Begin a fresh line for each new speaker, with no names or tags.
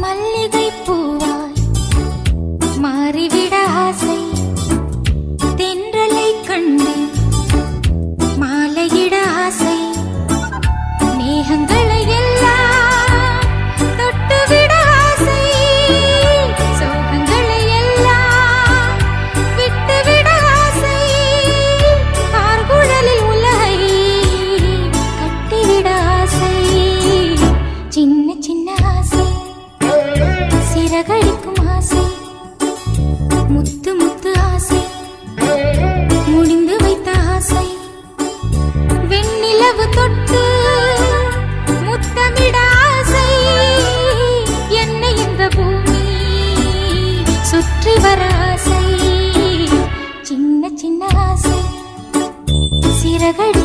மல்லிகை பூவாய் மாறிவிட ஆசை, தென்றலை கண்டு மாலையிட ஆசை, மேகங்களை எல்லாம் தொட்டுவிட ஆசை, சோகங்களை எல்லாம் விட்டுவிட ஆசை, ஆர்குழலில் உலகை கட்டிவிட ஆசை, சின்ன சின்ன ஆசை, சிறகடிக்கும் ஆசை, முத்து முத்து ஆசை, முடிந்து வைத்த ஆசை, வெண்ணிலவு தொட்டு முத்தமிட ஆசை, என்னை இந்த பூமி சுற்றி வர ஆசை, சின்ன சின்ன ஆசை, சிறகடி